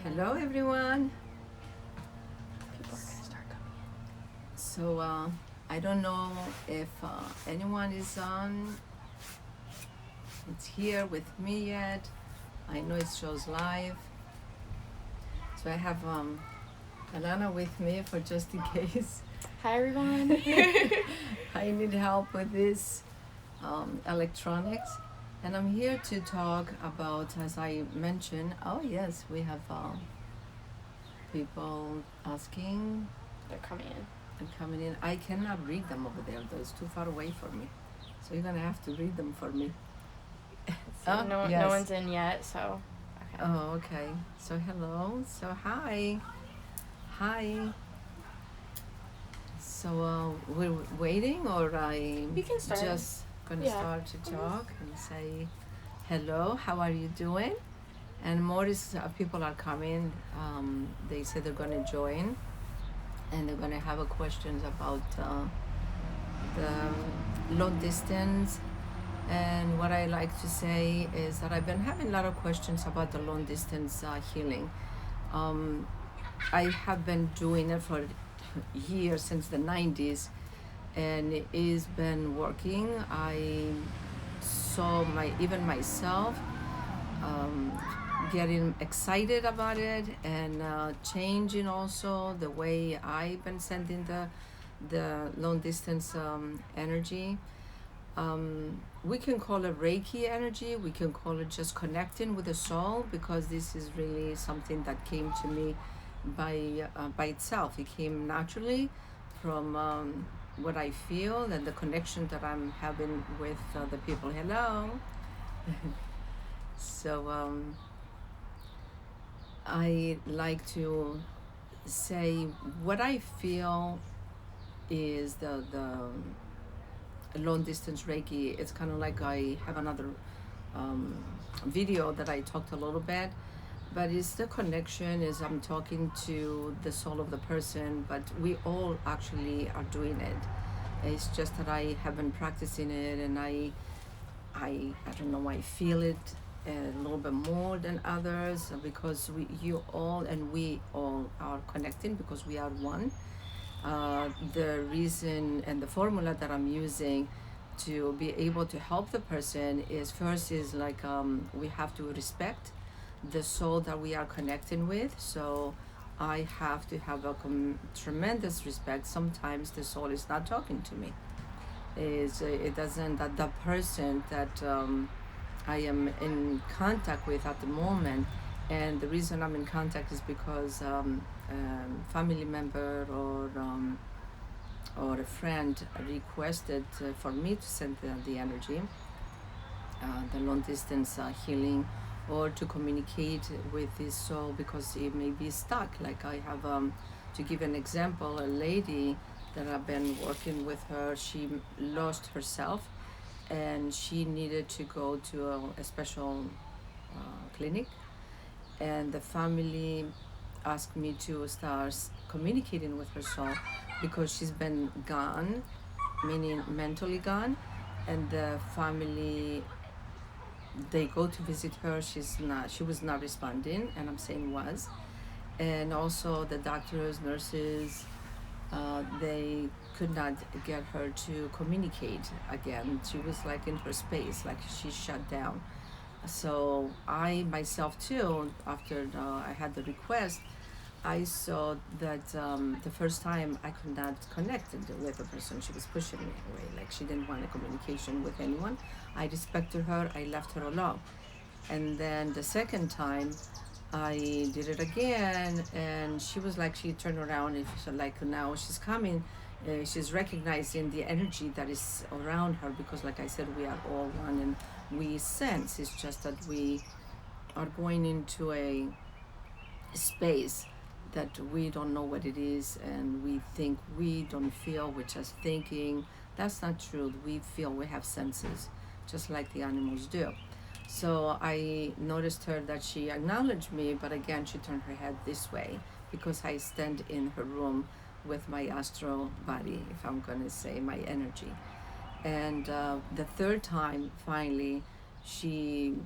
Hello, everyone. People are gonna start coming in. So, I don't know if anyone is on. It's here with me yet. I know it shows live. So I have Alana with me for just in case. Hi everyone. I need help with this electronics. And I'm here to talk about, as I mentioned, oh yes, we have people asking They're coming in. and coming in. I cannot read them over there, though. It's too far away from me. So you're going to have to read them for me. So no yes. one's in yet, so okay. Oh, okay. So hello. So hi. Hi. So we're waiting, or I We can start. just going to Yeah. start to talk and say hello. How are you doing? And more is people are coming. They say they're going to join, and they're going to have questions about the long distance. And what I like to say is that I've been having a lot of questions about the long distance healing. I have been doing it for years, since the 90s, and it has been working. I saw even myself getting excited about it, and changing also the way I've been sending the long distance energy. We can call it Reiki energy. We can call it just connecting with the soul, because this is really something that came to me by itself. It came naturally from what I feel and the connection that I'm having with the people. Hello. So I like to say what I feel is the long distance Reiki. It's kind of like I have another video that I talked a little bit, but it's the connection. Is I'm talking to the soul of the person, but we all actually are doing it. It's just that I have been practicing it, and I don't know, I feel it a little bit more than others, because you all and we all are connecting, because we are one. The reason and the formula that I'm using to be able to help the person is, first is like we have to respect the soul that we are connecting with. So I have to have a tremendous respect. Sometimes the soul is not talking to me. It doesn't, that the person that I am in contact with at the moment, and the reason I'm in contact is because family member or a friend requested for me to send the energy, the long distance healing, or to communicate with this soul, because it may be stuck. Like I have, to give an example, a lady that I've been working with her, she lost herself, and she needed to go to a special clinic, and the family asked me to start communicating with her soul, because she's been gone, meaning mentally gone, and the family, they go to visit her, she was not responding, and I'm saying was. And also the doctors, nurses, they could not get her to communicate again. She was like in her space, like she shut down. So I myself too, after I had the request, I saw that the first time I could not connect with the person. She was pushing me away, like she didn't want a communication with anyone. I respected her, I left her alone. And then the second time I did it again, and she was like, she turned around, and she, like, now she's coming, she's recognizing the energy that is around her, because like I said, we are all one, and we sense. It's just that we are going into a space that we don't know what it is, and we think we don't feel, we're just thinking. That's not true. We feel, we have senses, just like the animals do. So I noticed her that she acknowledged me, but again, she turned her head this way, because I stand in her room with my astral body, if I'm going to say my energy. And the third time, finally, she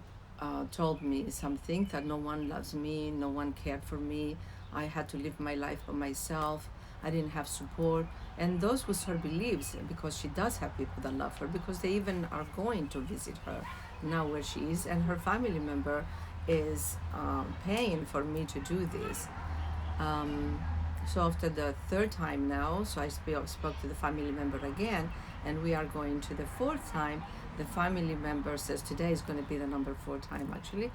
told me something that no one loves me, no one cared for me. I had to live my life by myself. I didn't have support. And those was her beliefs because she does have people that love her because they even are going to visit her now where she is. And her family member is paying for me to do this. Um, so after the third time now, so I spoke to the family member again, and we are going to the fourth time. The family member says today is going to be the number four time actually.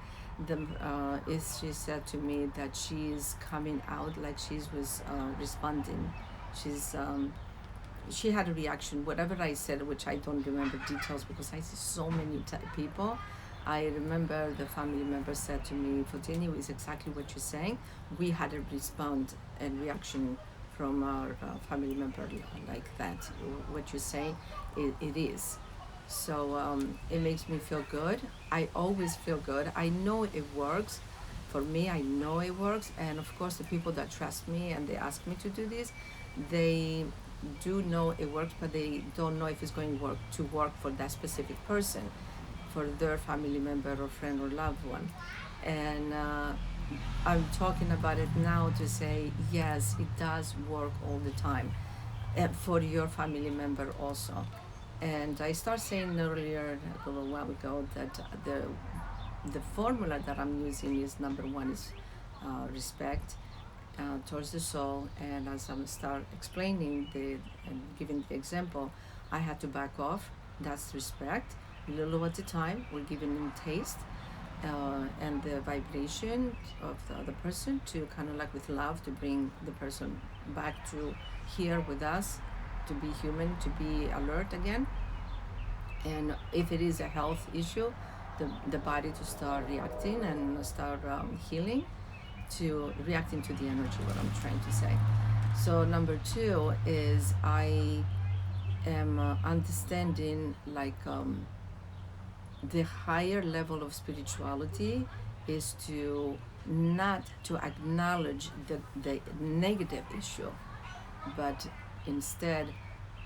She said to me that she's coming out like she was responding. She's she had a reaction whatever I said, which I don't remember details because I see so many people. I remember the family member said to me, Fotini, is exactly what you're saying. We had a response and reaction from our family member like that. What you're saying, it is. So it makes me feel good. I always feel good. I know it works. For me, I know it works. And of course, the people that trust me and they ask me to do this, they do know it works, but they don't know if it's going to work for that specific person, for their family member or friend or loved one. And I'm talking about it now to say, yes, it does work all the time, and for your family member also. And I started saying earlier, a little while ago, that the formula that I'm using is number one is respect towards the soul. And as I'm start explaining and giving the example, I had to back off. That's respect. Little at a time, we're giving them taste and the vibration of the other person to kind of like with love to bring the person back to here with us, to be human, to be alert again. And if it is a health issue, the body to start reacting and start healing, to reacting to the energy, what I'm trying to say. So number two is I am understanding like the higher level of spirituality is to not to acknowledge the negative issue, but instead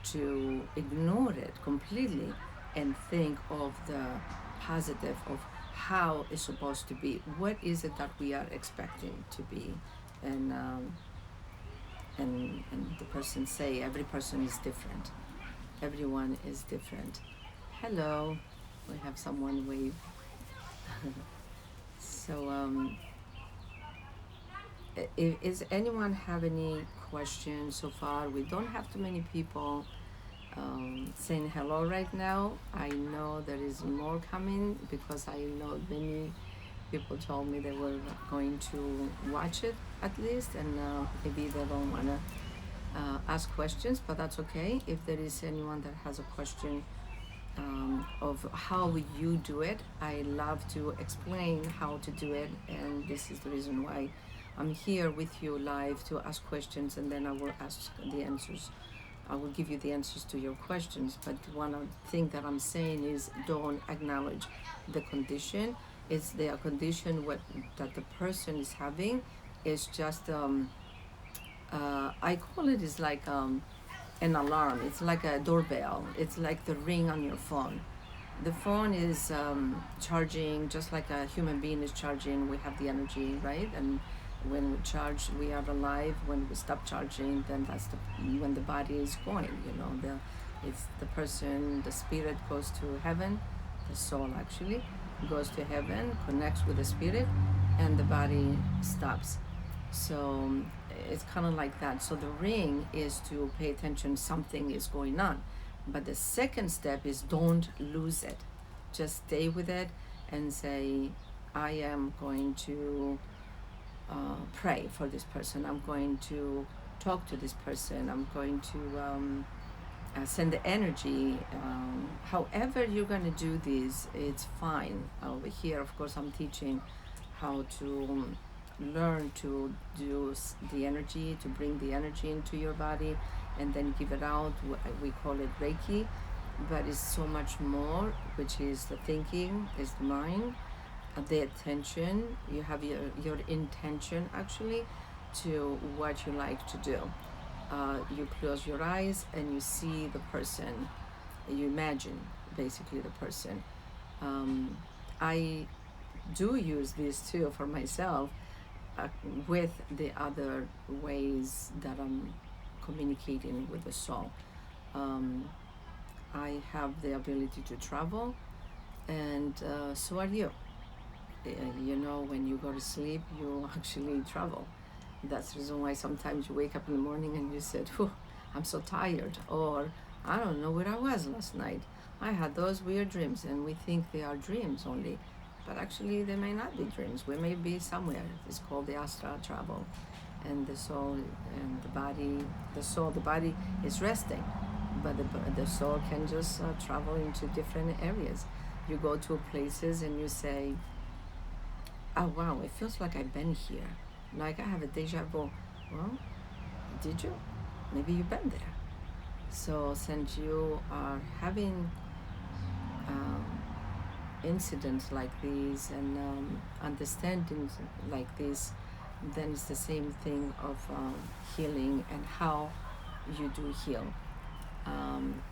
to ignore it completely and think of the positive of how it's supposed to be. What is it that we are expecting to be? And and the person say every person is different. Everyone is different. Hello, we have someone wave. So is anyone have any questions so far? We don't have too many people saying hello right now. I know there is more coming because I know many people told me they were going to watch it at least, and maybe they don't want to ask questions, but that's okay. If there is anyone that has a question of how you do it, I love to explain how to do it, and this is the reason why I'm here with you live to ask questions, and then I will ask the answers. I will give you the answers to your questions. But one thing that I'm saying is don't acknowledge the condition. It's the condition what that the person is having is just I call it is like an alarm. It's like a doorbell. It's like the ring on your phone. The phone is charging just like a human being is charging. We have the energy, right? And when we charge, we are alive. When we stop charging, then that's when the body is going. You know, it's the person, the spirit goes to heaven. The soul actually goes to heaven, connects with the spirit, and the body stops. So it's kind of like that. So the ring is to pay attention, something is going on. But the second step is don't lose it. Just stay with it and say, I am going to pray for this person. I'm going to talk to this person. I'm going to send the energy. However you're going to do this, it's fine. Over here, of course, I'm teaching how to learn to do the energy, to bring the energy into your body and then give it out. We call it Reiki, but it's so much more, which is the thinking, is the mind, the attention. You have your intention actually to what you like to do. You close your eyes and you see the person, you imagine basically the person. I do use this too for myself, uh, with the other ways that I'm communicating with the soul. Um, I have the ability to travel, and so are you. You know, when you go to sleep, you actually travel. That's the reason why sometimes you wake up in the morning and you said, "Whew, I'm so tired," or "I don't know where I was last night. I had those weird dreams," and we think they are dreams only, but actually they may not be dreams. We may be somewhere. It's called the astral travel, and the soul and the body, the body is resting, but the soul can just travel into different areas. You go to places and you say, "Oh wow, it feels like I've been here. Like I have a deja vu." Well, did you? Maybe you've been there. So since you are having um, incidents like these and understandings like this, then it's the same thing of healing and how you do heal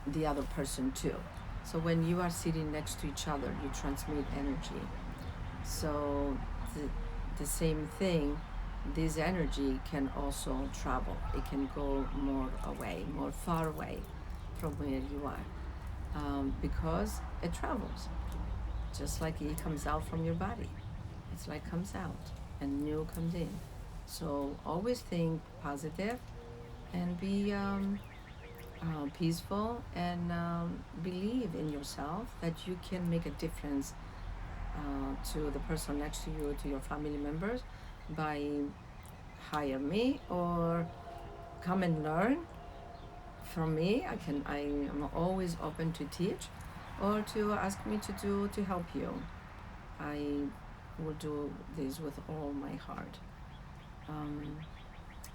the other person too. So when you are sitting next to each other, you transmit energy. So the same thing, this energy can also travel. It can go more away, more far away from where you are, because it travels. Just like it comes out from your body. It's like comes out and new comes in. So always think positive and be peaceful, and believe in yourself that you can make a difference to the person next to you, to your family members, by hire me or come and learn from me. I am always open to teach, or to ask me to help you. I will do this with all my heart. Um,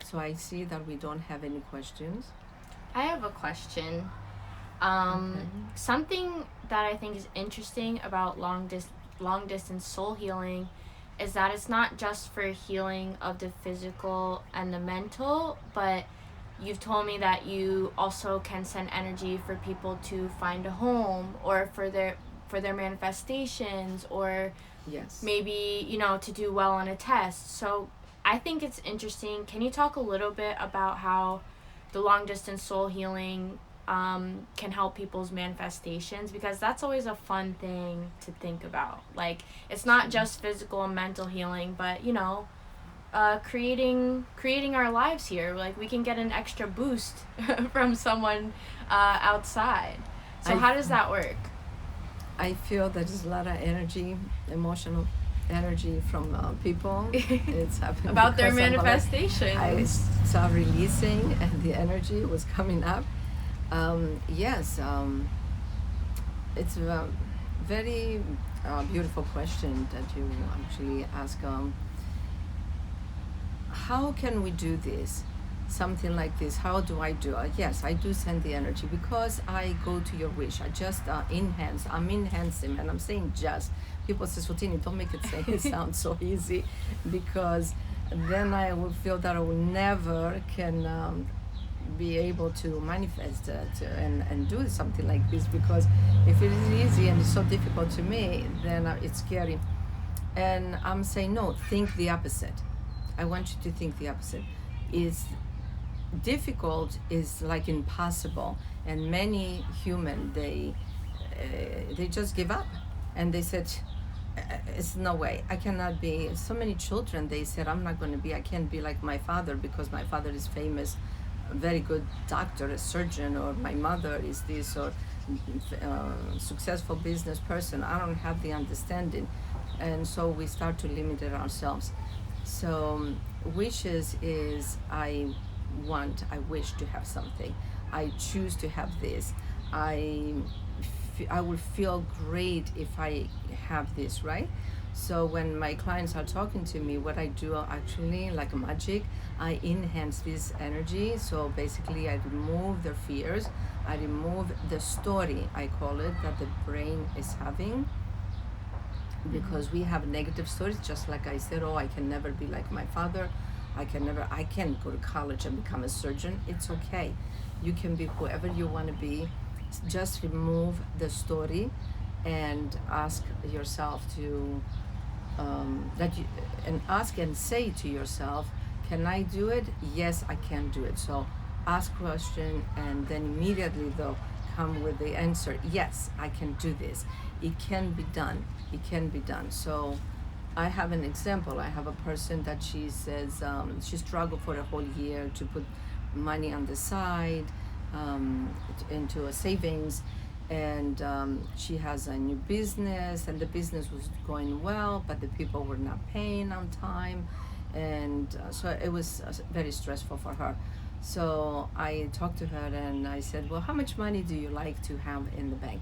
so I see that we don't have any questions. I have a question. Okay. Something that I think is interesting about long distance soul healing is that it's not just for healing of the physical and the mental, but you've told me that you also can send energy for people to find a home, or for their manifestations, or Yes. maybe, to do well on a test. So I think it's interesting. Can you talk a little bit about how the long distance soul healing can help people's manifestations? Because that's always a fun thing to think about. Like, it's not just physical and mental healing, but creating our lives here. Like, we can get an extra boost from someone outside. So how does that work? I feel that there's a lot of energy, emotional energy from people. It's happening About their because manifestations. I saw releasing, and the energy was coming up. Yes, it's a very beautiful question that you actually ask. How can we do this? Something like this. How do I do it? Yes, I do send the energy because I go to your wish. I just enhance. I'm enhancing, and I'm saying just. People say, "Fotini, don't make it say it sounds so easy," because then I will feel that I will never can be able to manifest and do something like this, because if it is easy and it's so difficult to me, then it's scary. And I'm saying, no, think the opposite. I want you to think the opposite. Is difficult is like impossible, and many human they just give up, and they said, it's no way, I cannot be. So many children, they said, I'm not going to be, I can't be like my father because my father is famous, a very good doctor, a surgeon, or my mother is this, or successful business person. I don't have the understanding, and so we start to limit it ourselves. So wishes is I wish to have something. I choose to have this. I would feel great if I have this, right? So when my clients are talking to me, what I do actually, like magic, I enhance this energy. So basically, I remove their fears. I remove the story, I call it, that the brain is having, because we have negative stories. Just like I said, oh, I can never be like my father. I can't go to college and become a surgeon. It's okay. You can be whoever you want to be. Just remove the story and ask yourself to that you and ask and say to yourself, can I do it? Yes, I can do it. So ask question, and then immediately they'll come with the answer, yes, I can do this. It can be done. It can be done. So I have an example. I have a person that she says she struggled for a whole year to put money on the side, into a savings, and she has a new business, and the business was going well, but the people were not paying on time, and so it was very stressful for her. So I talked to her and I said, well, how much money do you like to have in the bank?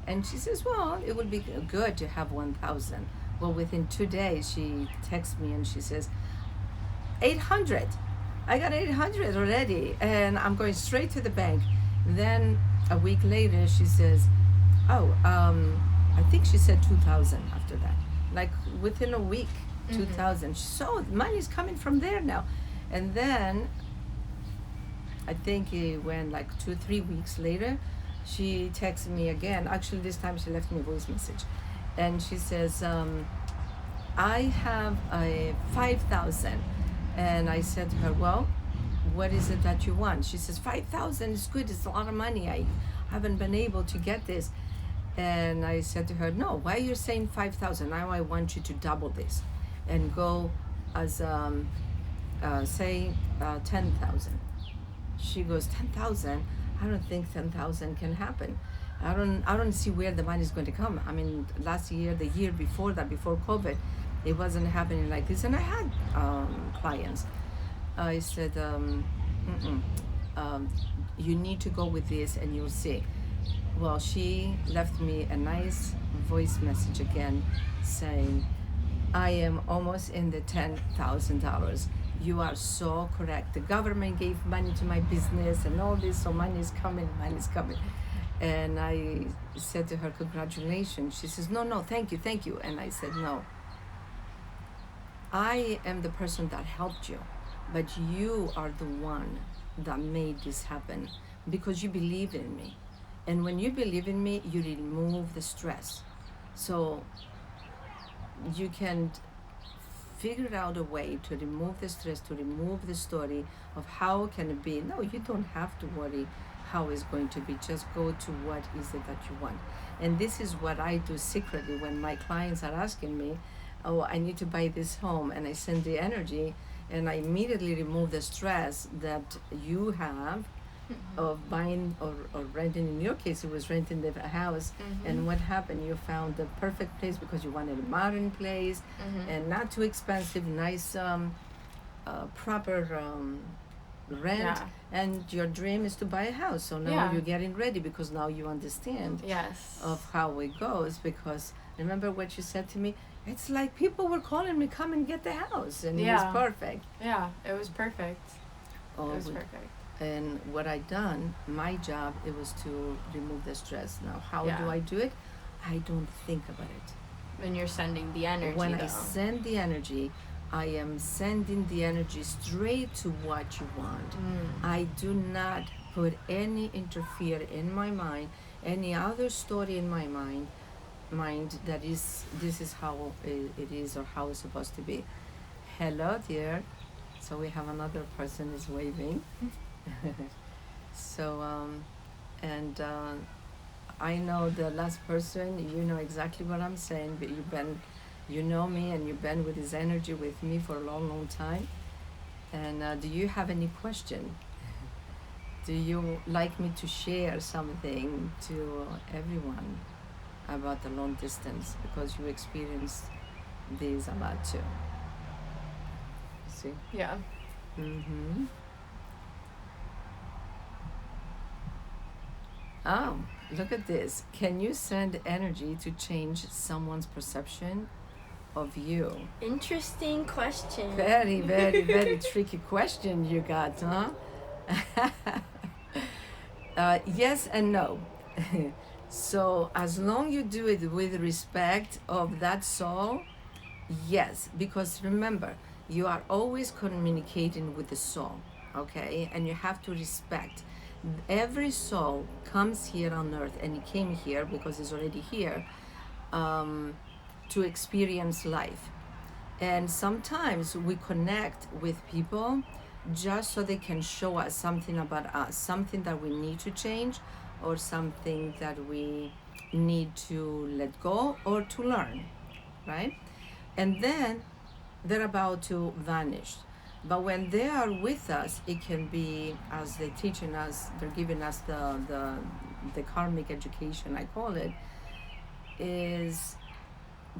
And she says, well, it would be good to have 1,000. Well, within 2 days, she texts me and she says, 800. I got 800 already, and I'm going straight to the bank. Then a week later, she says, oh, I think she said 2,000 after that. Like within a week, 2,000. So money's coming from there now. And then I think it went like 2, 3 weeks later, she texted me again. Actually, this time she left me a voice message. And she says, I have a 5,000. And I said to her, well, what is it that you want? She says, 5,000 is good. It's a lot of money. I haven't been able to get this. And I said to her, no, why are you saying 5,000? Now I want you to double this and go as, say, 10,000. She goes, 10,000? I don't think 10,000 can happen. I don't see where the money is going to come. I mean, last year, the year before that, before COVID, it wasn't happening like this. And I had clients. I said, you need to go with this and you'll see. Well, she left me a nice voice message again saying, I am almost in the $10,000. You are so correct. The government gave money to my business and all this, so money is coming, money is coming. And I said to her, congratulations. She says, no, thank you. And I said, no. I am the person that helped you, but you are the one that made this happen because you believe in me. And when you believe in me, you remove the stress. So you can figure out a way to remove the stress, to remove the story of how can it be. No, you don't have to worry how it's going to be. Just go to what is it that you want. And this is what I do secretly when my clients are asking me, oh, I need to buy this home, and I send the energy and I immediately remove the stress that you have of buying or renting. In your case, it was renting the house. And what happened? You found the perfect place because you wanted a modern place and not too expensive, nice, proper rent. Yeah. And your dream is to buy a house. So now you're getting ready because now you understand of how it goes. Because remember what you said to me? It's like people were calling me, come and get the house, and it was perfect. Yeah, it was perfect. Oh, it was perfect. And what I done, my job, it was to remove the stress. Now, how do I do it? I don't think about it. When you're sending the energy, when I send the energy, I am sending the energy straight to what you want. I do not put any interfere in my mind, any other story in my mind that is, this is how it is or how it's supposed to be. Hello, dear. So we have another person is waving. So, I know the last person, you know exactly what I'm saying, but you know me and you've been with this energy with me for a long, long time. And do you have any question? Do you like me to share something to everyone about the long distance? Because you experience these a lot too. See? Yeah. Oh, look at this. Can you send energy to change someone's perception of you? Interesting question. Very, very, very tricky question you got, huh? Yes and no. So as long you do it with respect of that soul, yes, because remember, you are always communicating with the soul, okay? And you have to respect. Every soul comes here on earth, and it came here because it's already here, to experience life. And sometimes we connect with people just so they can show us something about us, something that we need to change, or something that we need to let go or to learn, right? And then they're about to vanish. But when they are with us, it can be, as they're teaching us, they're giving us the karmic education, I call it, is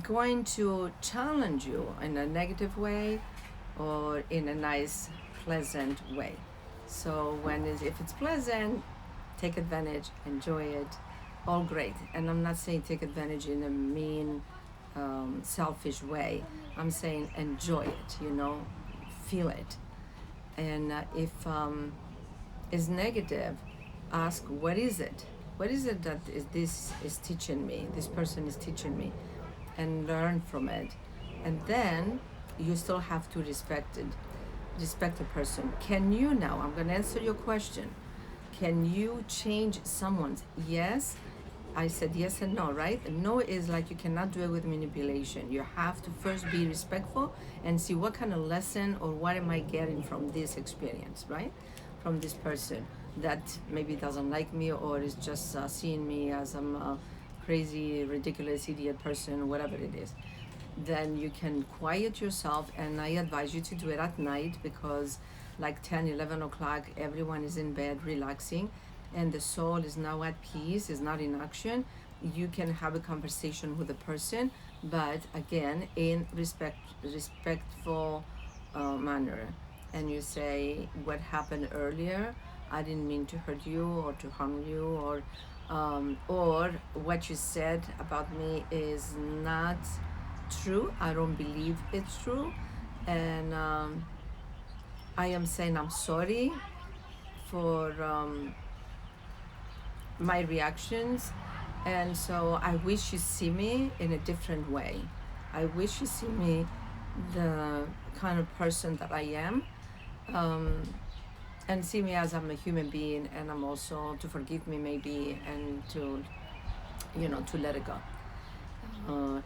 going to challenge you in a negative way or in a nice, pleasant way. So if it's pleasant, take advantage, enjoy it, all great. And I'm not saying take advantage in a mean, selfish way. I'm saying enjoy it, feel it. And if is negative, ask what is it? What is it that this is teaching me? This person is teaching me, and learn from it. And then you still have to respect the person. Can you now? I'm going to answer your question. Can you change someone's? Yes. I said yes and no, right? No is like you cannot do it with manipulation. You have to first be respectful and see what kind of lesson or what am I getting from this experience, right? From this person that maybe doesn't like me or is just seeing me as I'm a crazy, ridiculous, idiot person, whatever it is. Then you can quiet yourself, and I advise you to do it at night because like 10, 11 o'clock, everyone is in bed relaxing and the soul is now at peace, is not in action. You can have a conversation with the person, but again, in respectful manner. And you say, what happened earlier, I didn't mean to hurt you or to harm you, or what you said about me is not true. I don't believe it's true. And I am saying I'm sorry for my reactions. And so I wish you see me in a different way. I wish you see me the kind of person that I am, um, and see me as I'm a human being, and I'm also to forgive me maybe, and to let it go,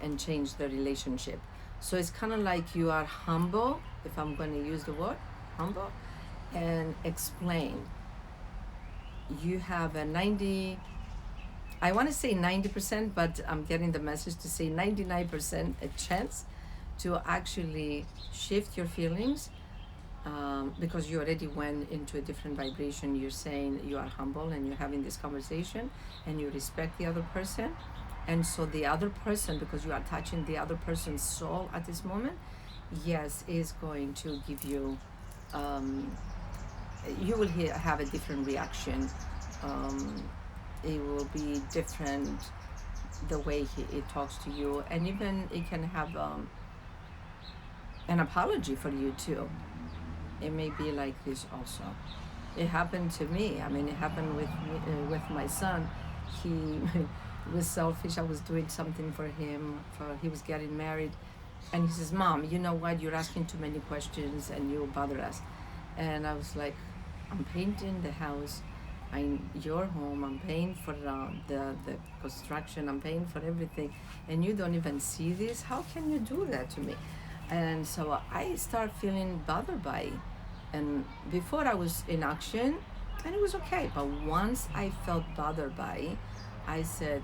and change the relationship. So it's kind of like you are humble, if I'm going to use the word humble, and explain. You have a 90, I want to say 90%, but I'm getting the message to say 99% a chance to actually shift your feelings, because you already went into a different vibration. You're saying you are humble and you're having this conversation and you respect the other person. And so the other person, because you are touching the other person's soul at this moment, yes, is going to give you, you will have a different reaction. It will be different the way it talks to you, and even it can have an apology for you too. It may be like this also. It happened to me. I mean, it happened with me, with my son. He was selfish. I was doing something for him. He was getting married, and he says, "Mom, you know what? You're asking too many questions, and you bother us." And I was like, "I'm painting the house. I'm your home. I'm paying for the construction. I'm paying for everything, and you don't even see this. How can you do that to me?" And so I start feeling bothered by it. And before I was in action, and it was okay. But once I felt bothered by it, I said,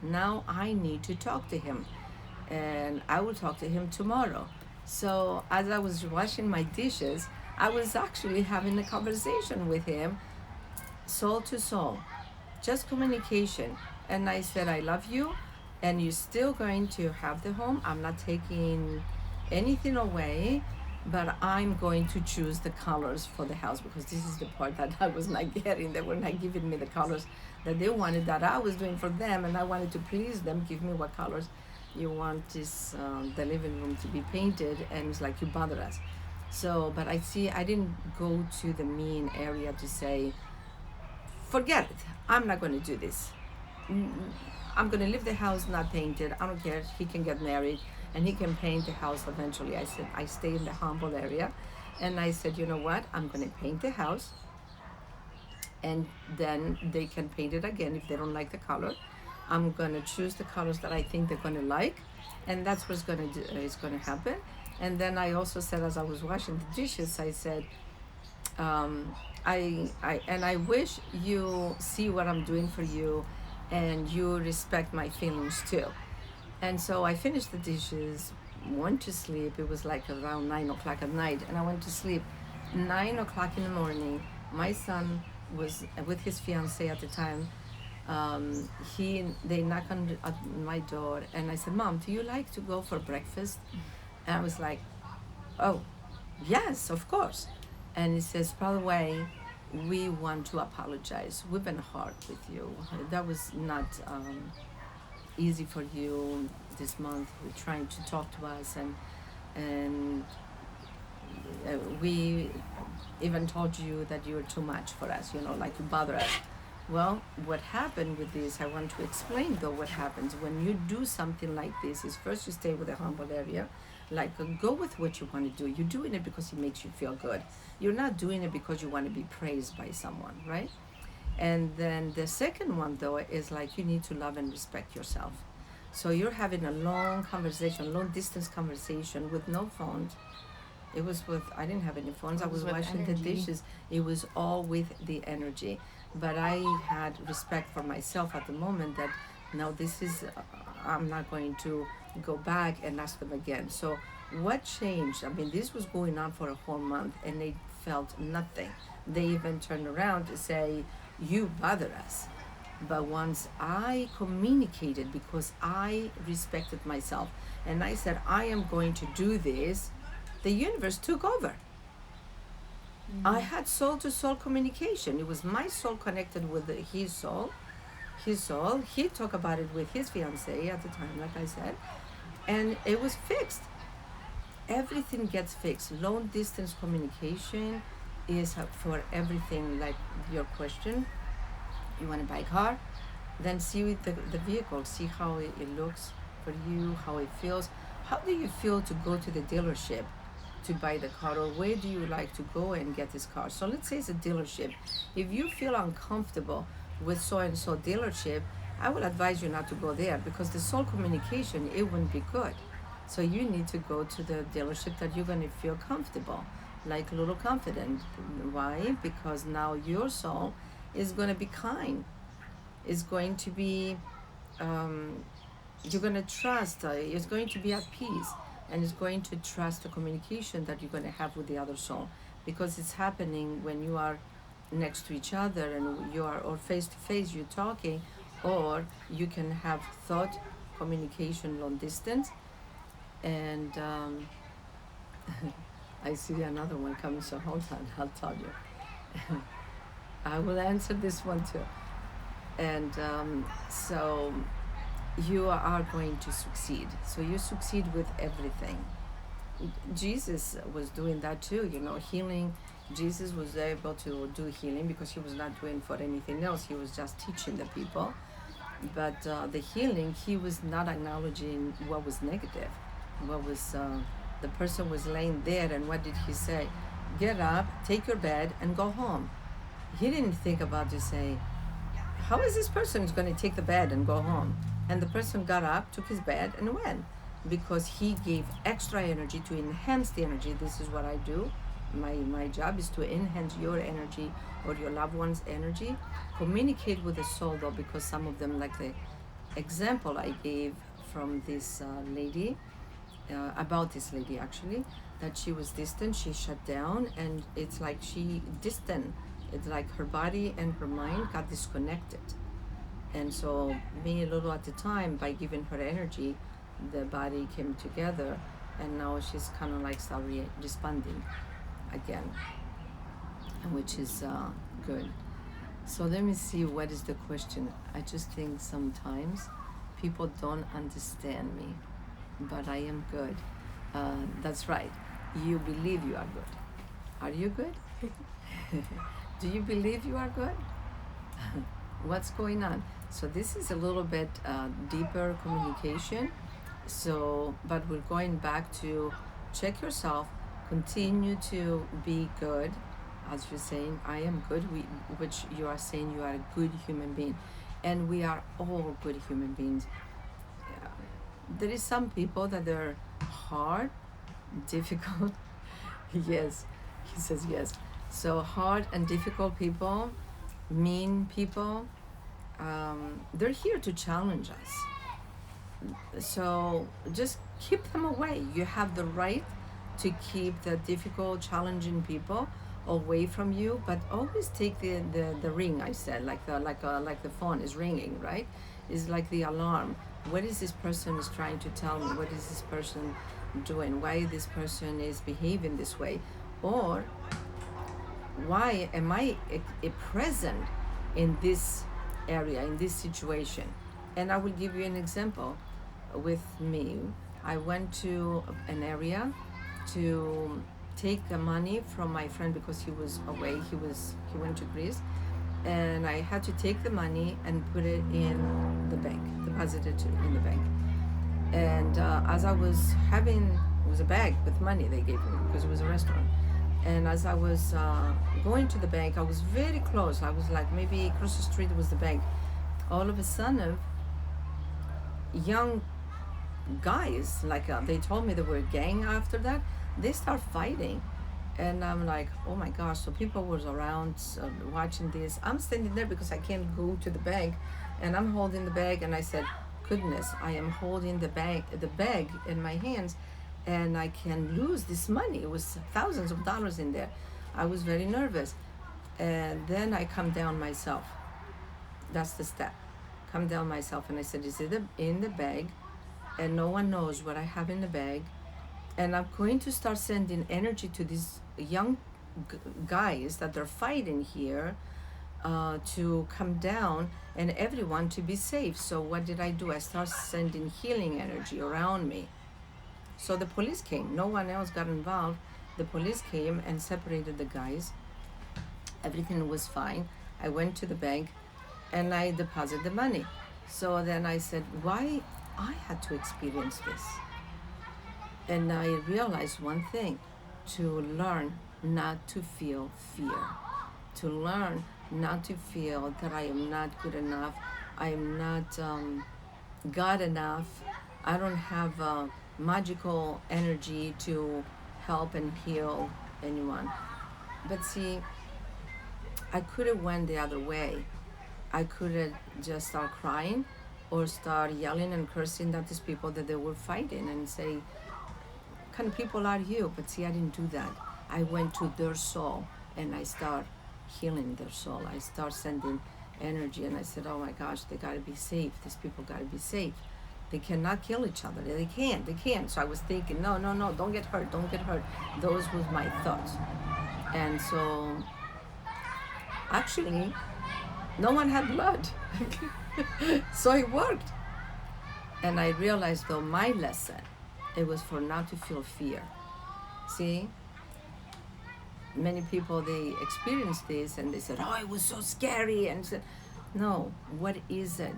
now I need to talk to him, and I will talk to him tomorrow. So as I was washing my dishes, I was actually having a conversation with him, soul to soul, just communication. And I said, I love you, and you're still going to have the home. I'm not taking anything away, but I'm going to choose the colors for the house, because this is the part that I was not getting. They were not giving me the colors that they wanted, that I was doing for them, and I wanted to please them. Give me what colors you want this the living room to be painted, and it's like, you bother us. So, but I didn't go to the mean area to say, forget it, I'm not going to do this. I'm going to leave the house not painted. I don't care. He can get married and he can paint the house eventually. I said, I stay in the humble area. And I said, you know what? I'm going to paint the house, and then they can paint it again if they don't like the color. I'm going to choose the colors that I think they're going to like. And that's what's going to happen. And then I also said, as I was washing the dishes, I said, um, I wish you see what I'm doing for you, and you respect my feelings too. And so I finished the dishes, went to sleep. It was like around 9 o'clock at night, and I went to sleep. 9 o'clock in the morning, my son was with his fiance at the time. They knock at my door, and I said, "Mom, do you like to go for breakfast?" And I was like, "Oh, yes, of course." And he says, "By the way, we want to apologize. We've been hard with you. That was not easy for you this month. We're trying to talk to us, and we even told you that you're too much for us. Like you bother us." Well, what happened with this, I want to explain though what happens when you do something like this is first you stay with a humble area, like go with what you want to do. You're doing it because it makes you feel good. You're not doing it because you want to be praised by someone, right? And then the second one though is like you need to love and respect yourself. So you're having a long conversation, long distance conversation with no phones. It was with, I didn't have any phones. I was washing the dishes. It was all with the energy. But I had respect for myself at the moment that now this is, I'm not going to go back and ask them again. So what changed? I mean, this was going on for a whole month and they felt nothing. They even turned around to say, "You bother us." But once I communicated, because I respected myself and I said, "I am going to do this," the universe took over. I had soul to soul communication. It was my soul connected with his soul. His soul. He talked about it with his fiance at the time, like I said, and it was fixed. Everything gets fixed. Long distance communication is for everything. Like your question, you want to buy a car, then see the vehicle, see how it looks for you, how it feels. How do you feel to go to the dealership to buy the car, or where do you like to go and get this car? So let's say it's a dealership. If you feel uncomfortable with so and so dealership, I will advise you not to go there, because the soul communication, it wouldn't be good. So you need to go to the dealership that you're going to feel comfortable, like a little confident. Why? Because now your soul is going to be kind, is going to be you're going to trust, it's going to be at peace, and it's going to trust the communication that you're going to have with the other soul, because it's happening when you are next to each other and you are, or face to face, you're talking, or you can have thought communication long distance. And I see another one coming, so hold on, I'll tell you. I will answer this one too. And so you are going to succeed. So you succeed with everything. Jesus was doing that too, healing. Jesus was able to do healing because he was not doing for anything else. He was just teaching the people. But the healing, he was not acknowledging what was negative. What was, the person was laying there, and what did he say? Get up, take your bed, and go home. He didn't think about to say, how is this person going to take the bed and go home? And the person got up, took his bed, and went, because he gave extra energy to enhance the energy. This is what I do. My job is to enhance your energy or your loved one's energy. Communicate with the soul though, because some of them, like the example I gave from this lady, about this lady actually, that she was distant, she shut down, and it's like she distant. It's like her body and her mind got disconnected. And so me a little at the time, by giving her energy, the body came together, and now she's kind of like started responding again, which is good. So let me see, what is the question. I just think sometimes people don't understand me, but I am good. That's right. You believe you are good. Are you good? Do you believe you are good? What's going on? So this is a little bit deeper communication. So, but we're going back to check yourself, continue to be good. As you're saying, I am good, which you are saying you are a good human being. And we are all good human beings. There is some people that they're hard, difficult. Yes, he says yes. So hard and difficult people, mean people, they're here to challenge us. So just keep them away. You have the right to keep the difficult, challenging people away from you, but always take the ring. I said like the phone is ringing, right? Is like the alarm. What is this person is trying to tell me? What is this person doing? Why this person is behaving this way? Or why am I a present in this area, in this situation? And I will give you an example. With me, I went to an area to take the money from my friend because he was away. He went to Greece, and I had to take the money and put it in the bank, deposit it in the bank. And as I was having, it was a bag with money they gave me because it was a restaurant. And as I was going to the bank, I was very close. I was like maybe across the street was the bank. All of a sudden, young guys, like they told me they were a gang after that, they start fighting. And I'm like, oh my gosh. So people was around watching this. I'm standing there because I can't go to the bank, and I'm holding the bag, and I said, goodness, I am holding the bag in my hands, and I can lose this money. It was thousands of dollars in there. I was very nervous. And then I come down myself. That's the step. Come down myself, and I said, is it in the bag? And no one knows what I have in the bag. And I'm going to start sending energy to these young guys that they're fighting here to come down and everyone to be safe. So what did I do? I started sending healing energy around me. So the police came. No one else got involved. The police came and separated the guys. Everything was fine. I went to the bank and I deposited the money. So then I said, why I had to experience this? And I realized one thing: to learn not to feel fear, to learn not to feel that I am not good enough, I am not God enough, I don't have magical energy to help and heal anyone. But see, I could have went the other way. I could have just start crying or start yelling and cursing at these people that they were fighting and say, what kind of people are you? But see, I didn't do that. I went to their soul and I start healing their soul. I start sending energy, and I said, oh my gosh, they gotta be safe. These people gotta be safe. They cannot kill each other. They can't. So I was thinking, no, don't get hurt, don't get hurt. Those was my thoughts. And so actually no one had blood. So it worked. And I realized though my lesson, it was for not to feel fear. See, many people, they experience this and they said, oh, it was so scary. And said, no, what is it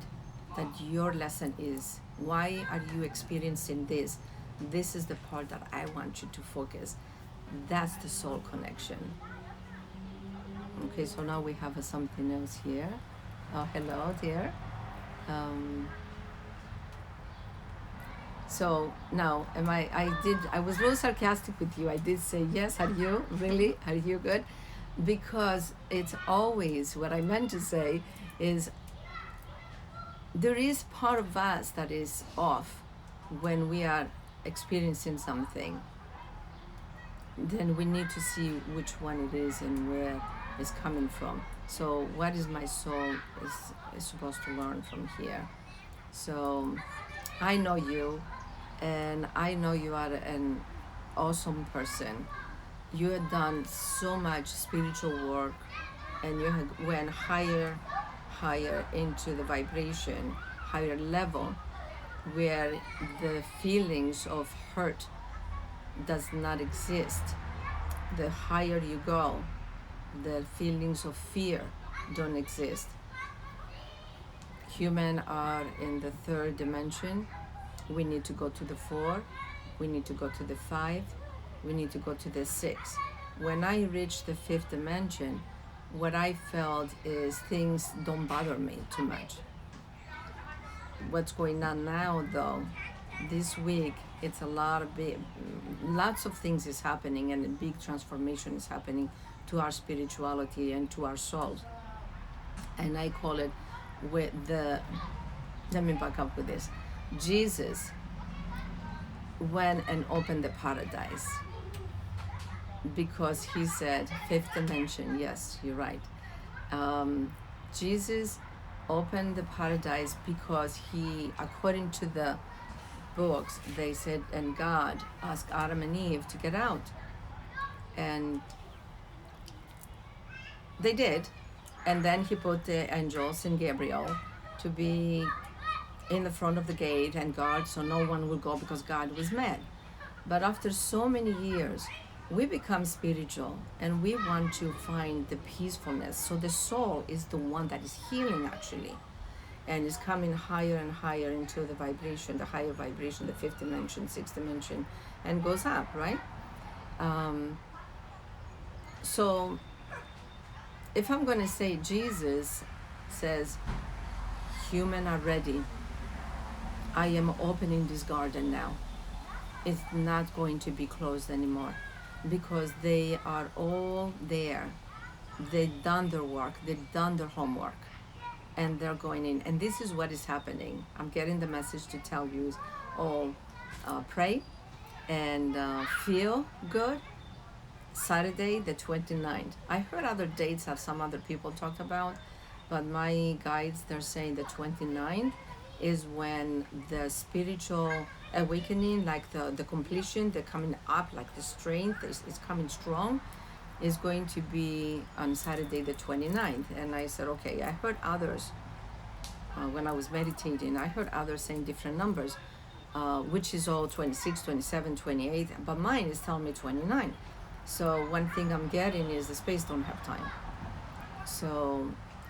that your lesson is? Why are you experiencing this? This is the part that I want you to focus. That's the soul connection. Okay, so now we have something else here. Oh, hello, dear. So now, I was a little sarcastic with you. I did say, yes, are you? Really? Are you good? Because it's always, what I meant to say is, there is part of us that is off when we are experiencing something. Then we need to see which one it is and where it's coming from. So what is my soul is supposed to learn from here? So I know you, and I know you are an awesome person. You have done so much spiritual work, and you have went higher into the vibration, higher level, where the feelings of hurt does not exist. The higher you go, the feelings of fear don't exist. Humans are in the third dimension. We need to go to the 4, we need to go to the 5, we need to go to the 6. When I reach the 5th dimension, what I felt is things don't bother me too much. What's going on now though, this week It's a lot of big, lots of things is happening, and a big transformation is happening to our spirituality and to our souls. And I call it with the, let me back up with this. Jesus went and opened the paradise because he said, fifth dimension, yes, you're right. Jesus opened the paradise because he, according to the books, they said, and God asked Adam and Eve to get out. And they did. And then he put the angels and Gabriel to be in the front of the gate and guard so no one would go because God was mad. But after so many years, we become spiritual and we want to find the peacefulness. So the soul is the one that is healing actually, and is coming higher and higher into the vibration, the higher vibration, the fifth dimension, sixth dimension, and goes up, right? So if I'm going to say, Jesus says, human are ready. I am opening this garden now. It's not going to be closed anymore because they are all there. They've done their work, they've done their homework, and they're going in. And this is what is happening. I'm getting the message to tell you all pray and feel good. Saturday the 29th. I heard other dates that some other people talked about, but my guides, they're saying the 29th is when the spiritual awakening, like the completion, the coming up, like the strength is coming strong, is going to be on Saturday the 29th. And I said, okay, I heard others, when I was meditating, I heard others saying different numbers, which is all 26, 27, 28, but mine is telling me 29. So one thing I'm getting is the space don't have time. So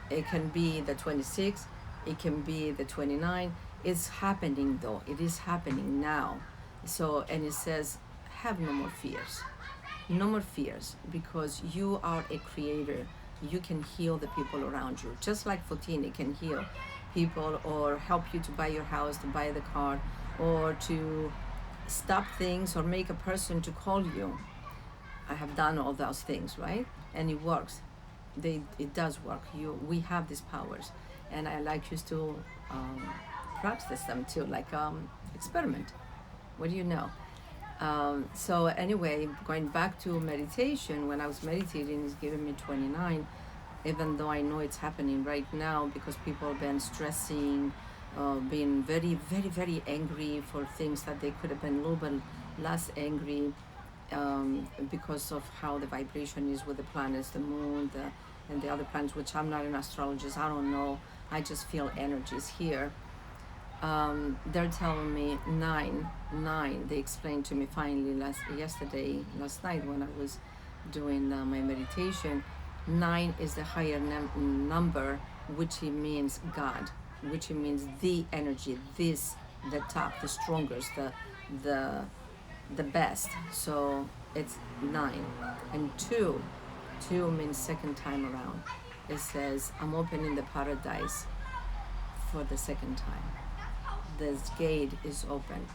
it can be the 26, it can be the 29. It's happening though. It is happening now. So, and it says, have no more fears. No more fears, because you are a creator. You can heal the people around you. Just like Fotini can heal people or help you to buy your house, to buy the car, or to stop things or make a person to call you. I have done all those things, right? And it works. It does work. We have these powers, and I like you to practice them too, like experiment. What do you know? So anyway, going back to meditation, when I was meditating, it's giving me 29, even though I know it's happening right now because people have been stressing, being very, very, very angry for things that they could have been a little bit less angry, because of how the vibration is with the planets, the moon, and the other planets, which I'm not an astrologist, I don't know, I just feel energies here. They're telling me nine. They explained to me finally last night when I was doing my meditation. 9 is the higher number, which it means God, which it means the energy, this, the top, the strongest, the best. So it's 9. And 2 means second time around. It says, I'm opening the paradise for the second time. This gate is open.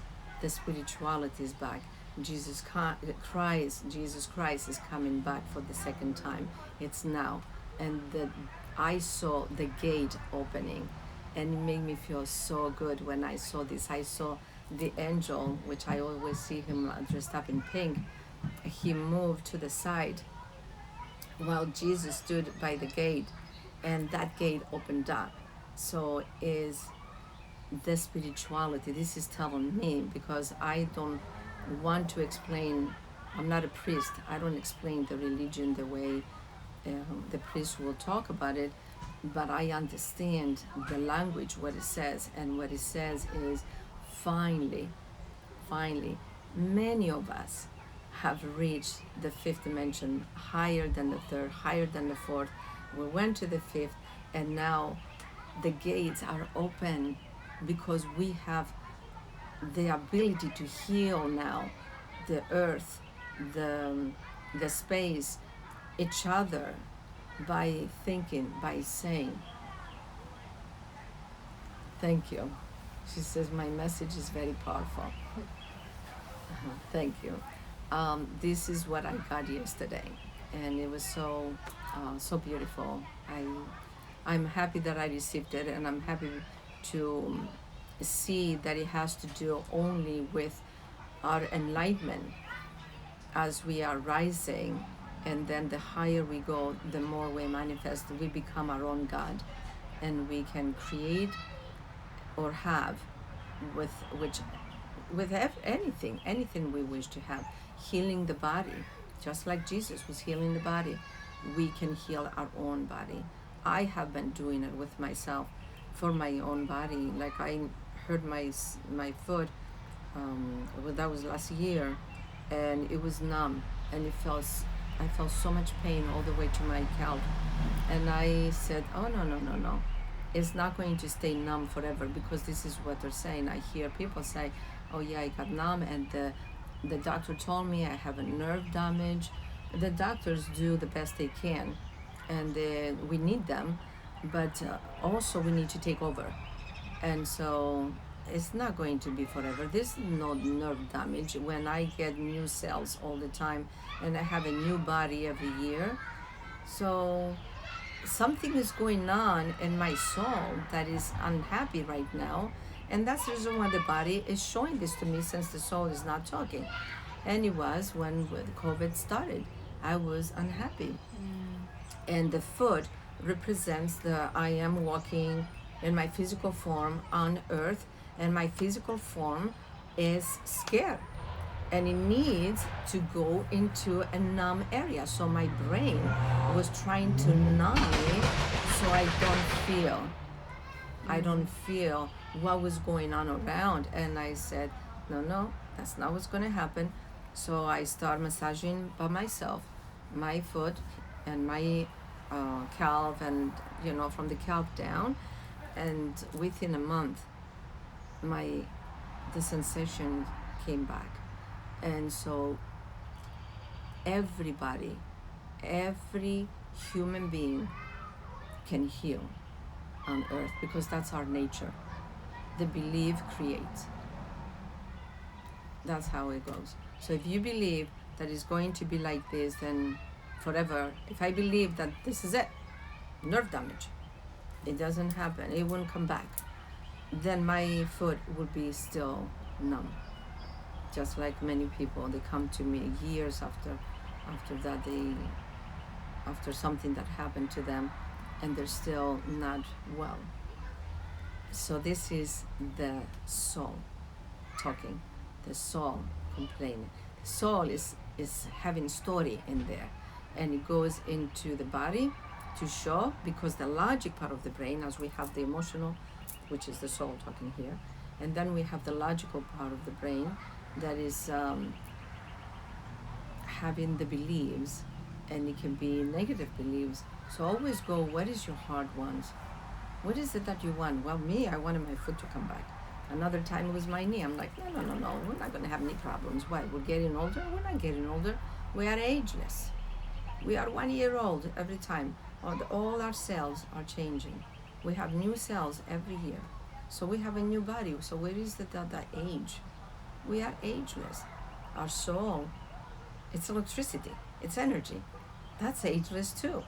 The spirituality is back. Jesus Christ is coming back for the second time. It's now. And I saw the gate opening, and it made me feel so good when I saw this. I saw the angel, which I always see him dressed up in pink. He moved to the side while Jesus stood by the gate, and that gate opened up. So is the spirituality. This is telling me, because I don't want to explain, I'm not a priest, I don't explain the religion the way the priest will talk about it, but I understand the language, what it says. And what it says is, finally, many of us have reached the fifth dimension, higher than the third, higher than the fourth. We went to the fifth, and now the gates are open because we have the ability to heal now the earth, the space, each other, by thinking, by saying. Thank you. She says my message is very powerful. Thank you. This is what I got yesterday, and it was so beautiful. I'm happy that I received it, and I'm happy to see that it has to do only with our enlightenment as we are rising, and then the higher we go, the more we manifest. We become our own God, and we can create or have with which anything we wish to have, healing the body, just like Jesus was healing the body. We can heal our own body. I have been doing it with myself for my own body. Like I hurt my foot. Well, that was last year, and it was numb, and I felt so much pain all the way to my calf, and I said, "Oh no, no, no, no! It's not going to stay numb forever," because this is what they're saying. I hear people say, "Oh yeah, I got numb, and the doctor told me I have a nerve damage." The doctors do the best they can, and we need them, but also we need to take over. And so it's not going to be forever. There's no nerve damage. When I get new cells all the time, and I have a new body every year, so something is going on in my soul that is unhappy right now, and that's the reason why the body is showing this to me, since the soul is not talking. And it was when COVID started, I was unhappy. And the foot represents the I am walking in my physical form on earth, and my physical form is scared, and it needs to go into a numb area. So my brain was trying to numb me, so I don't feel what was going on around. And I said, no, no, that's not what's going to happen. So I start massaging by myself, my foot and my calf, and from the calf down. And within a month, the sensation came back. And so everybody, every human being can heal on earth, because that's our nature. The belief creates. That's how it goes. So if you believe that it's going to be like this, then forever. If I believe that this is it, nerve damage, it doesn't happen, it won't come back, then my foot would be still numb. Just like many people, they come to me years after that, after something that happened to them, and they're still not well. So this is the soul talking, the soul complaining. The soul is having story in there, and it goes into the body to show, because the logic part of the brain, as we have the emotional, which is the soul talking here, and then we have the logical part of the brain that is having the beliefs, and it can be negative beliefs. So always go, what is your heart wants? What is it that you want? Well, me, I wanted my foot to come back. Another time it was my knee. I'm like, no, we're not going to have any problems. Why? We're getting older? We're not getting older. We are ageless. We are 1 year old every time. All our cells are changing. We have new cells every year. So we have a new body. So where is the age? We are ageless. Our soul, it's electricity. It's energy. That's ageless too.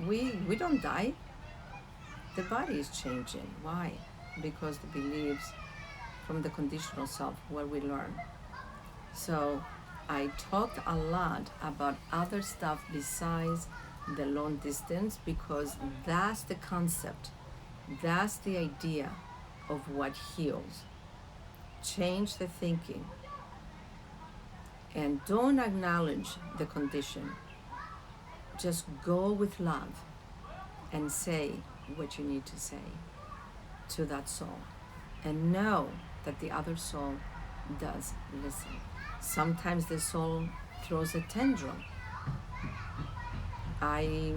We don't die. The body is changing. Why? Because the beliefs from the conditional self, where we learn. So I talked a lot about other stuff besides the long distance, because that's the concept. That's the idea of what heals. Change the thinking. And don't acknowledge the condition. Just go with love and say what you need to say to that soul, and know that the other soul does listen. Sometimes the soul throws a tantrum. I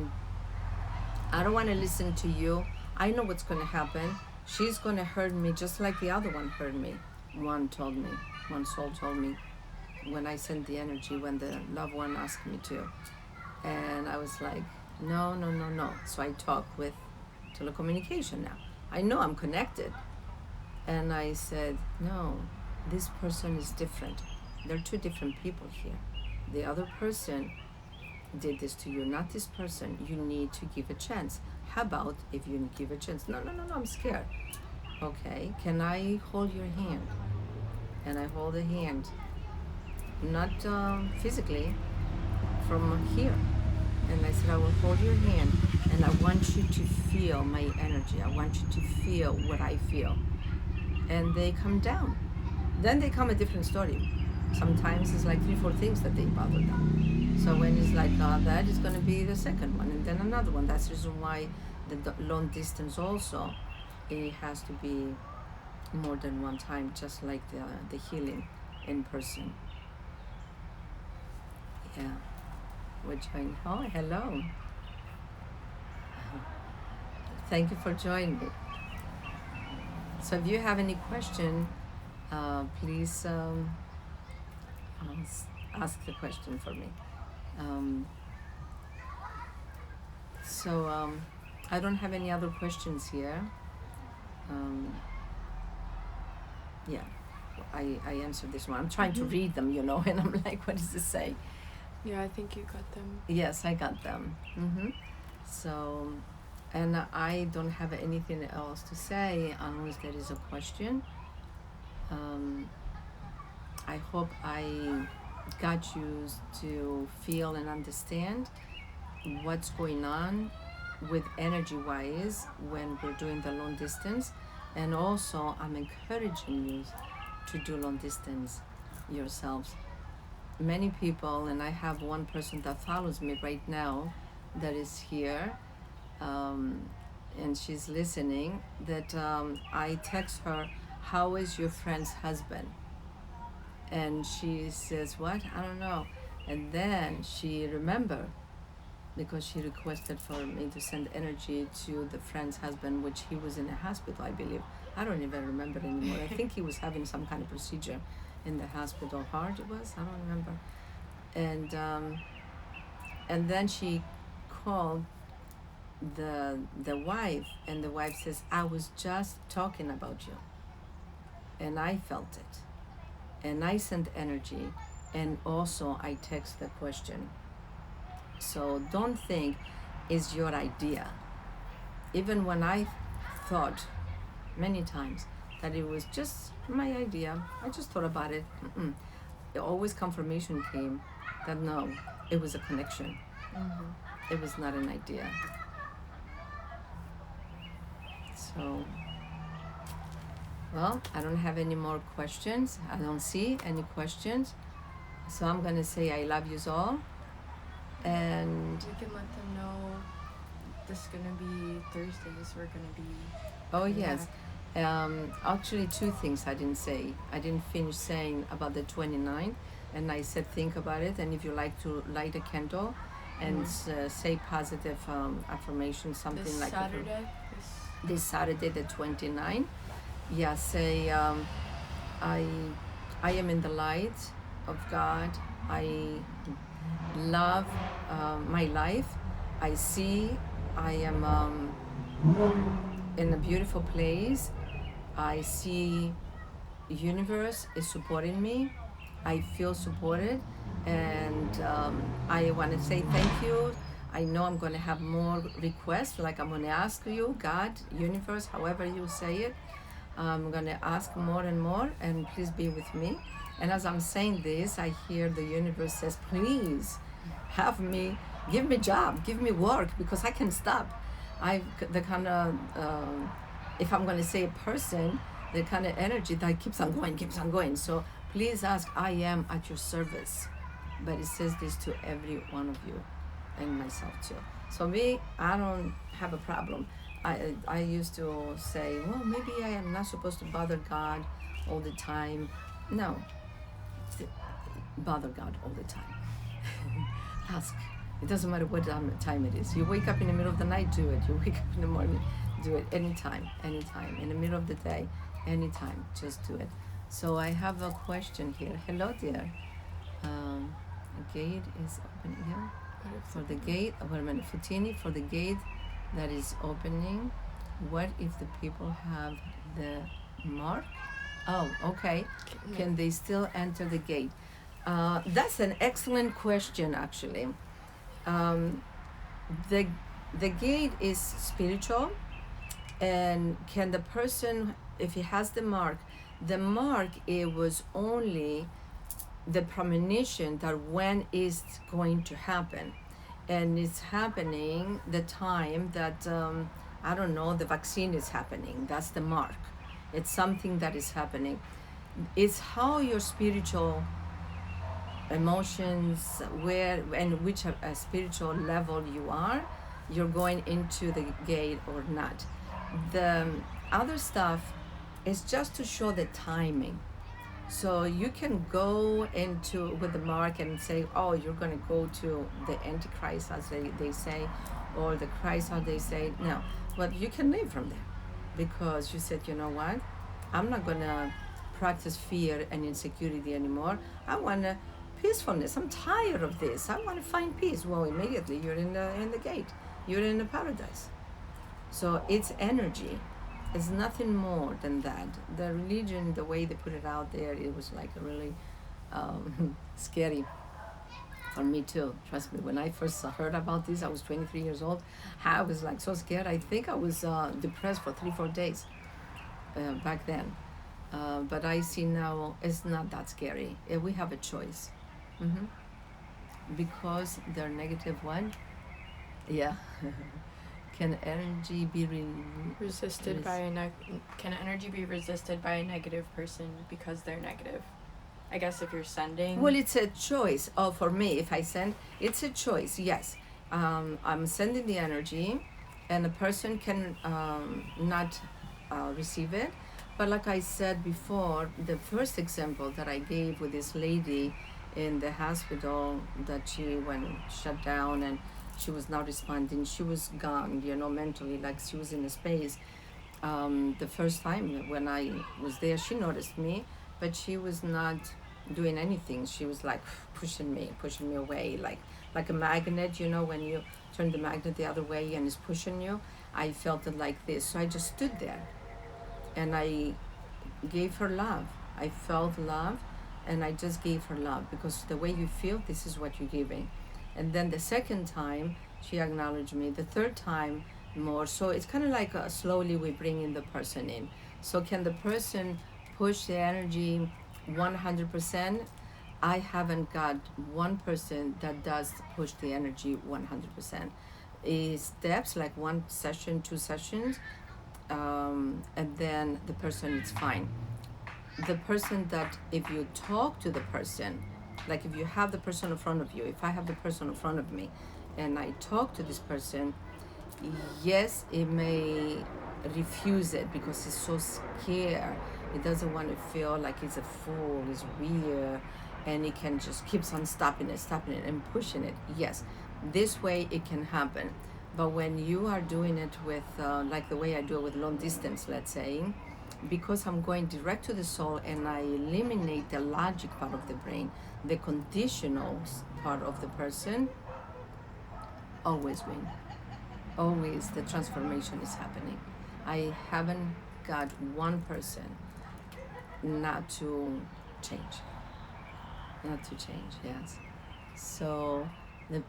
don't want to listen to you. I know what's going to happen. She's going to hurt me just like the other one hurt me. One soul told me when I sent the energy, when the loved one asked me to. And I was like, no. So I talk with telecommunication now. I know I'm connected. And I said, no, this person is different. There are two different people here. The other person did this to you, not this person. You need to give a chance. How about if you give a chance? No, no, no, no, I'm scared. Okay, can I hold your hand? And I hold the hand, not physically, from here. And I said, I will hold your hand, and I want you to feel my energy. I want you to feel what I feel. And they come down. Then they come a different story. Sometimes it's like 3, 4 things that they bother them. So when it's like that, it's going to be the second one, and then another one. That's the reason why the long distance also, it has to be more than one time, just like the healing in person. Yeah. We're joining. Oh, hello. Thank you for joining me. So if you have any question, please ask the question for me. So I don't have any other questions here. Yeah, I answered this one. I'm trying to read them, and I'm like, what does this say? Yeah, I think you got them. Yes, I got them. So, and I don't have anything else to say unless there is a question. I hope I got you to feel and understand what's going on with energy-wise when we're doing the long distance. And also, I'm encouraging you to do long distance yourselves. Many people, and I have one person that follows me right now that is here, and she's listening, that I text her, how is your friend's husband? And she says, what? I don't know. And then she remembered, because she requested for me to send energy to the friend's husband, which he was in a hospital, I believe. I don't even remember anymore. I think he was having some kind of procedure in the hospital. Heart it was, I don't remember. And then she called the wife, and the wife says, I was just talking about you, and I felt it, and I sent energy, and also I text the question. So don't think it's your idea. Even when I thought many times that it was just my idea, I just thought about it. Always confirmation came that no, it was a connection. It was not an idea. So, well, I don't have any more questions. I don't see any questions. So I'm going to say I love you all. And we can let them know this is gonna be Thursdays. We're gonna be. Oh yes, actually 2 things I didn't say. I didn't finish saying about the 29th, and I said think about it. And if you like to light a candle, and say positive affirmation, something this like Saturday. This Saturday the 29th. Yeah, say I am in the light of God. I love my life. I see I am in a beautiful place. I see universe is supporting me. I feel supported, and I want to say thank you. I know I'm going to have more requests, like I'm going to ask you, God, universe, however you say it. I'm going to ask more and more, and please be with me. And as I'm saying this, I hear the universe says, please have me, give me job, give me work, because I can stop. The kind of, if I'm going to say a person, the kind of energy that keeps on going. So please ask, I am at your service. But it says this to every one of you, and myself too. So me, I don't have a problem. I used to say, well, maybe I am not supposed to bother God all the time. No, bother God all the time. Ask. It doesn't matter what time it is. You wake up in the middle of the night, do it. You wake up in the morning, do it. Anytime. In the middle of the day, anytime. Just do it. So I have a question here. Hello, dear. The gate is open here. For the gate, wait a minute, Fotini, for the gate that is opening, what if the people have the mark? Oh, okay. Can they still enter the gate? That's an excellent question, actually. Um, the the gate is spiritual, and can the person, if he has the mark, it was only the premonition that when is going to happen, and it's happening the time that I don't know, the vaccine is happening. That's the mark. It's something that is happening. It's how your spiritual emotions, where and which spiritual level you are, you're going into the gate or not. The other stuff is just to show the timing. So you can go into with the mark and say, oh, you're going to go to the Antichrist, as they say, or the Christ, as they say. No, but you can live from there because you said, you know what? I'm not going to practice fear and insecurity anymore. I want to peacefulness. I'm tired of this. I want to find peace. Well, immediately you're in the gate. You're in the paradise. So it's energy. It's nothing more than that. The religion, the way they put it out there, it was like really scary for me too. Trust me, when I first heard about this, I was 23 years old. I was like so scared. I think I was depressed for 3-4 days back then. But I see now it's not that scary. We have a choice. Mm-hmm. Because they're negative one. Yeah. Can energy be Resisted by can energy be resisted by a negative person because they're negative? I guess if you're sending. Well, it's a choice. Oh, for me, if I send, it's a choice. Yes, I'm sending the energy, and a person can not receive it. But like I said before, the first example that I gave with this lady in the hospital, that she went shut down and she was not responding. She was gone, mentally, like she was in a space. The first time when I was there, she noticed me, but she was not doing anything. She was like pushing me away, like a magnet. When you turn the magnet the other way and it's pushing you. I felt it like this, so I just stood there, and I gave her love. I felt love, and I just gave her love, because the way you feel, this is what you're giving. And then the second time, she acknowledged me. The third time, more. So it's kind of like slowly we bring in the person in. So can the person push the energy 100%? I haven't got one person that does push the energy 100%. It steps like 1 session, 2 sessions, and then the person is fine. The person that, if you talk to the person, like if you have the person in front of you, if I have the person in front of me and I talk to this person, yes, it may refuse it because it's so scared. It doesn't want to feel like it's a fool, it's weird, and it can just keeps on stopping it and pushing it. Yes, this way it can happen. But when you are doing it with, like the way I do it with long distance, let's say, because I'm going direct to the soul and I eliminate the logic part of the brain, the conditional part of the person, always win. Always the transformation is happening. I haven't got one person not to change. Not to change, yes. So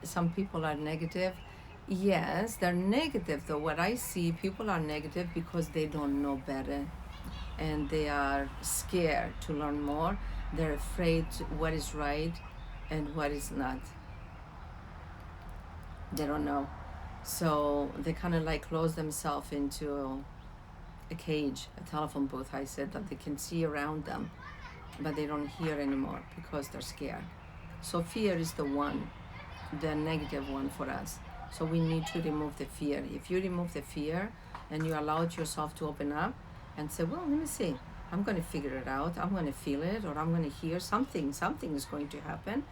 some people are negative. Yes, they're negative though. What I see, people are negative because they don't know better, and they are scared to learn more. They're afraid what is right and what is not. They don't know. So they kind of like close themselves into a cage, a telephone booth. I said that they can see around them, but they don't hear anymore because they're scared. So fear is the negative one for us. So we need to remove the fear. If you remove the fear and you allow yourself to open up and say, well, let me see, I'm going to figure it out, I'm going to feel it, or I'm going to hear something is going to happen.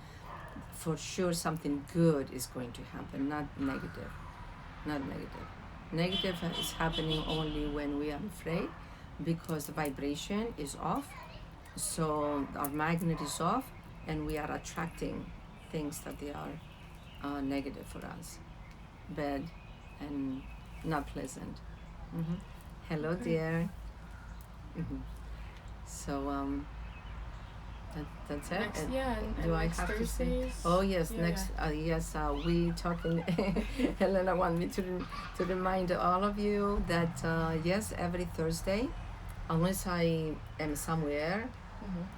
For sure something good is going to happen, not negative. Negative is happening only when we are afraid, because the vibration is off, so our magnet is off, and we are attracting things that they are negative for us, bad and not pleasant. Mm-hmm. Hello, dear. Mm-hmm. So That's it. Next, And yeah, and do I next have to say? Thursdays. Oh yes, Yeah, next. Yes, we talking. Helena want me to remind all of you that yes, every Thursday, unless I am somewhere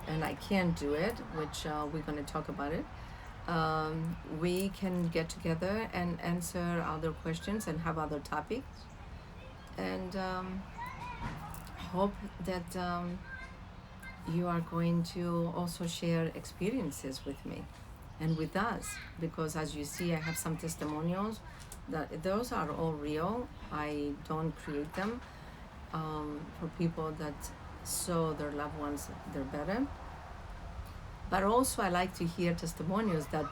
and I can't do it, which we're gonna talk about it. We can get together and answer other questions and have other topics, and hope that you are going to also share experiences with me and with us, because as you see, I have some testimonials that those are all real. I don't create them for people that saw their loved ones they're better. But also I like to hear testimonials that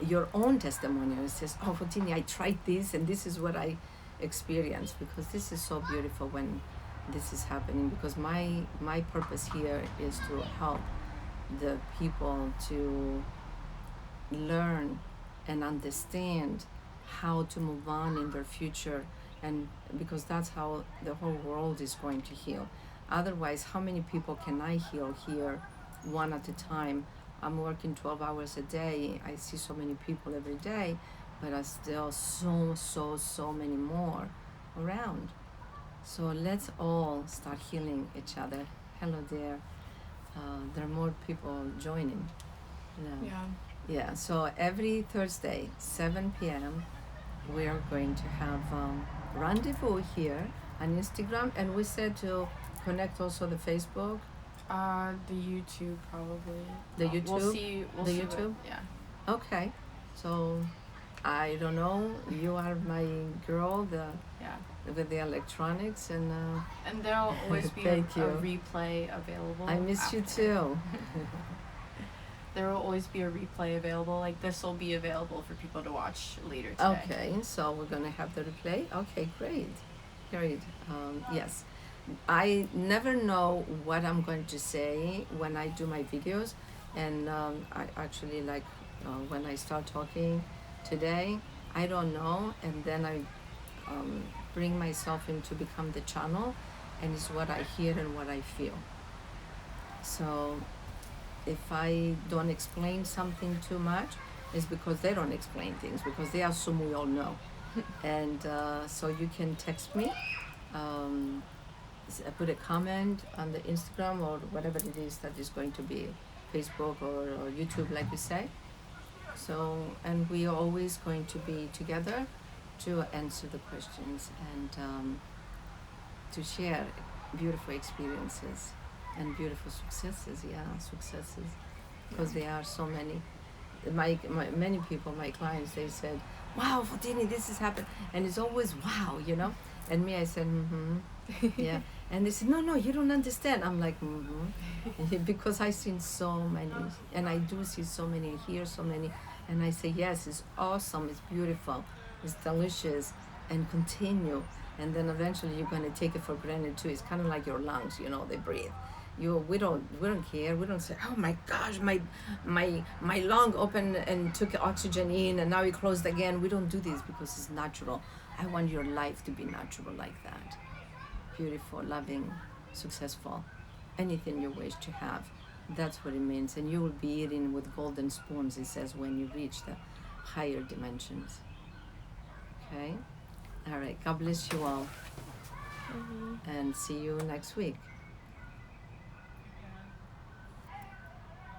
your own testimonial says, oh Fotini, I tried this and this is what I experienced, because this is so beautiful when this is happening, because my purpose here is to help the people to learn and understand how to move on in their future, and because that's how the whole world is going to heal. Otherwise, how many people can I heal here one at a time? I'm working 12 hours a day. I see so many people every day, but I still so many more around. So let's all start healing each other. Hello there. There are more people joining now. Yeah. Yeah, so every Thursday, 7 p.m., we are going to have rendezvous here on Instagram, and we said to connect also the Facebook. The YouTube probably. The We'll YouTube? see. We'll The see YouTube? yeah. Okay, so I don't know. You are my girl, Yeah. with the electronics, and And there'll always be a Thank you. replay available. I miss you after. too. There will always be a replay available. Like this will be available for people to watch later today. Okay, so we're gonna have the replay. Okay, great. Yes, I never know what I'm going to say when I do my videos, and I actually like when I start talking today, I don't know, and then I bring myself in to become the channel, and it's what I hear and what I feel. So if I don't explain something too much, it's because they don't explain things, because they assume we all know. And so you can text me, put a comment on the Instagram or whatever it is that is going to be, Facebook or YouTube, like you say. So, and we are always going to be together to answer the questions and to share beautiful experiences and beautiful successes. Yeah, successes, because there are so many. Many people, my clients, they said, "Wow, Fotini, this has happened," and it's always wow, you know. And me, I said, yeah. And they said, no, you don't understand. I'm like, because I've seen so many, and I do see so many, hear so many, and I say, yes, it's awesome, it's beautiful, it's delicious, and continue. And then eventually you're going to take it for granted too. It's kind of like your lungs, you know, they breathe. We don't care. We don't say, oh my gosh, my lung opened and took oxygen in and now it closed again. We don't do this because it's natural. I want your life to be natural like that. Beautiful, loving, successful, anything you wish to have. That's what it means. And you will be eating with golden spoons, it says, when you reach the higher dimensions. Okay? All right. God bless you all. And see you next week.